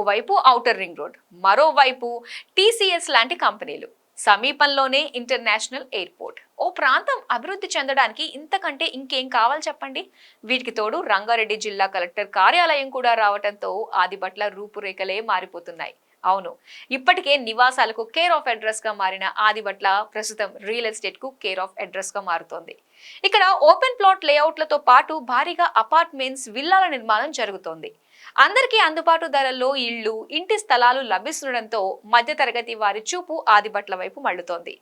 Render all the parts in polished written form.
ఓవైపు outer ring road, మరోవైపు TCS లాంటి కంపెనీలు, సమీపంలోనే ఇంటర్నేషనల్ ఎయిర్పోర్ట్. ఓ ప్రాంతం అభివృద్ధి చెందడానికి ఇంతకంటే ఇంకేం కావాలి చెప్పండి. వీటికి తోడు రంగారెడ్డి జిల్లా కలెక్టర్ కార్యాలయం కూడా రావడంతో ఆదిబట్ల రూపురేఖలే మారిపోతున్నాయి. అవును, ఇప్పటికే నివాసాలకు కేర్ ఆఫ్ అడ్రస్ గా మారిన ఆదిబట్ల ప్రస్తుతం రియల్ ఎస్టేట్ కు కేర్ ఆఫ్ అడ్రస్ గా మారుతోంది. ఇక్కడ ఓపెన్ ప్లాట్ లేఅవుట్లతో పాటు భారీగా అపార్ట్మెంట్స్, విల్లాల నిర్మాణం జరుగుతోంది. అందరికీ అందుబాటు ధరల్లో ఇళ్లు, ఇంటి స్థలాలు లభిస్తుండటంతో మధ్యతరగతి వారి చూపు ఆదిబట్ల వైపు మళ్లుతోంది.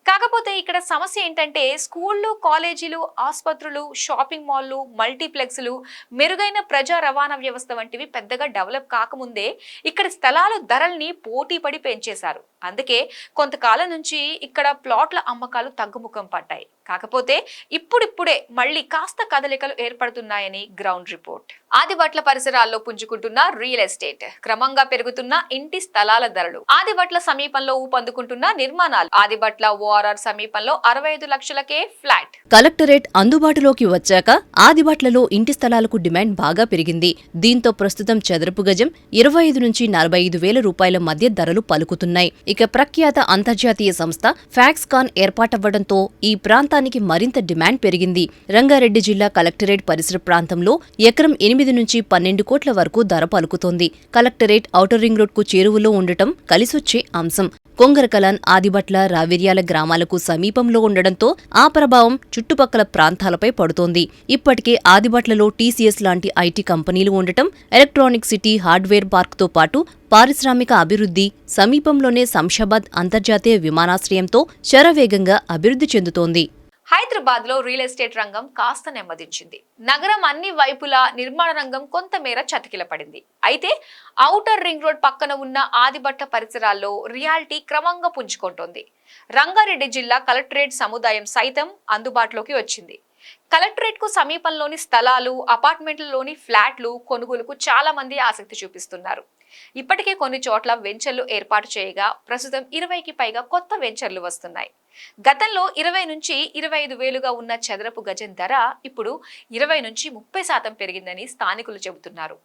కాకపోతే ఇక్కడ సమస్య ఏంటంటే స్కూళ్లు, కాలేజీలు, ఆసుపత్రులు, షాపింగ్ మాల్లు, మల్టీప్లెక్స్లు, మెరుగైన ప్రజా రవాణా వ్యవస్థ వంటివి పెద్దగా డెవలప్ కాకముందే ఇక్కడ స్థలాలు ధరల్ని పోటీపడి పెంచేశారు. అందుకే కొంతకాలం నుంచి ఇక్కడ ప్లాట్ల అమ్మకాలు తగ్గుముఖం పట్టాయి. కాకపోతే ఇప్పుడిప్పుడే మళ్లీ కాస్త కదలికలు ఏర్పడుతున్నాయని గ్రౌండ్ రిపోర్ట్. ఆదిబట్ల పరిసరాల్లో పుంజుకుంటున్న రియల్ ఎస్టేట్, క్రమంగా పెరుగుతున్న ఇంటి స్థలాల ధరలు, ఆదిబట్ల సమీపంలో ఊపందుకుంటున్న నిర్మాణాలు. ఆదిబట్ల ఓఆర్ఆర్ సమీపంలో 65 లక్షలకే ఫ్లాట్. కలెక్టరేట్ అందుబాటులోకి వచ్చాక ఆదిబట్లలో ఇంటి స్థలాలకు డిమాండ్ బాగా పెరిగింది. దీంతో ప్రస్తుతం చదరపు గజం 25 నుంచి 45 వేల రూపాయల మధ్య ధరలు పలుకుతున్నాయి. ఇక ప్రఖ్యాత అంతర్జాతీయ సంస్థ ఫ్యాక్స్కాన్ ఏర్పాటవ్వడంతో ఈ ప్రాంతానికి మరింత డిమాండ్ పెరిగింది. రంగారెడ్డి జిల్లా కలెక్టరేట్ పరిసర ప్రాంతంలో ఎకరం 8 నుంచి 12 కోట్ల వరకు ధర పలుకుతోంది. కలెక్టరేట్ ఔటర్ రింగ్ రోడ్ కు చేరువలో ఉండటం కలిసొచ్చే అంశం. కొంగరకలాన్, ఆదిబట్ల, రావిర్యాల గ్రామాలకు సమీపంలో ఉండడంతో ఆ ప్రభావం చుట్టుపక్కల ప్రాంతాలపై పడుతోంది. ఇప్పటికే ఆదిబట్లలో టీసీఎస్ లాంటి ఐటీ కంపెనీలు ఉండటం, ఎలక్ట్రానిక్ సిటీ, హార్డ్వేర్ పార్క్తో పాటు పారిశ్రామిక అభివృద్ధి, సమీపంలోనే శంషాబాద్ అంతర్జాతీయ విమానాశ్రయంతో శరవేగంగా అభివృద్ధి చెందుతోంది. హైదరాబాద్ లో రియల్ ఎస్టేట్ రంగం కాస్త నెమ్మదించింది. నగరం అన్ని వైపులా నిర్మాణ రంగం కొంతమేర చతికిలపడింది. అయితే ఔటర్ రింగ్ రోడ్ పక్కన ఉన్న ఆదిబట్ల పరిసరాల్లో రియాలిటీ క్రమంగా పుంజుకుంటోంది. రంగారెడ్డి జిల్లా కలెక్టరేట్ సముదాయం సైతం అందుబాటులోకి వచ్చింది. కలెక్టరేట్ కు సమీపంలోని స్థలాలు, అపార్ట్మెంట్లలోని ఫ్లాట్లు కొనుగోలుకు చాలా మంది ఆసక్తి చూపిస్తున్నారు. ఇప్పటికే కొన్ని చోట్ల వెంచర్లు ఏర్పాటు చేయగా ప్రస్తుతం 20కి పైగా కొత్త వెంచర్లు వస్తున్నాయి. గతంలో 20 నుంచి 25 వేలుగా ఉన్న చదరపు గజం ధర ఇప్పుడు 20 నుంచి 30% పెరిగిందని స్థానికులు చెబుతున్నారు.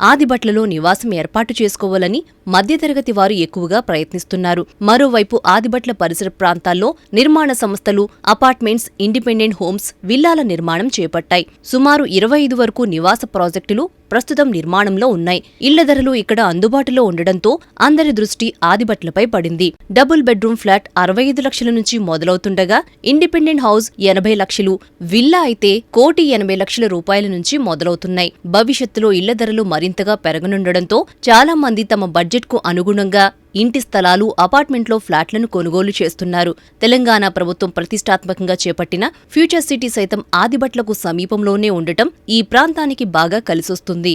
ఆదిబట్లలో నివాసం ఏర్పాటు చేసుకోవాలని మధ్యతరగతి వారు ఎక్కువగా ప్రయత్నిస్తున్నారు. మరోవైపు ఆదిబట్ల పరిసర ప్రాంతాల్లో నిర్మాణ సంస్థలు అపార్ట్మెంట్స్, ఇండిపెండెంట్ హోమ్స్, విల్లాల నిర్మాణం చేపట్టాయి. సుమారు 25 వరకు నివాస ప్రాజెక్టులు ప్రస్తుతం నిర్మాణంలో ఉన్నాయి. ఇళ్ల ధరలు ఇక్కడ అందుబాటులో ఉండడంతో అందరి దృష్టి ఆదిబట్లపై పడింది. డబుల్ బెడ్రూమ్ ఫ్లాట్ 65 లక్షల నుంచి మొదలవుతుండగా ఇండిపెండెంట్ హౌస్ 80 లక్షలు, విల్లా అయితే 1,80 లక్షల రూపాయల నుంచి మొదలవుతున్నాయి. భవిష్యత్తులో ఇళ్ల ధరలు మరింతగా పెరగనుండడంతో చాలా మంది తమ బడ్జెట్ కు అనుగుణంగా ఇంటి స్థలాలు, అపార్ట్మెంట్లో ఫ్లాట్లను కొనుగోలు చేస్తున్నారు. తెలంగాణ ప్రభుత్వం ప్రతిష్టాత్మకంగా చేపట్టిన ఫ్యూచర్ సిటీ సైతం ఆదిబట్లకు సమీపంలోనే ఉండటం ఈ ప్రాంతానికి బాగా కలిసొస్తుంది.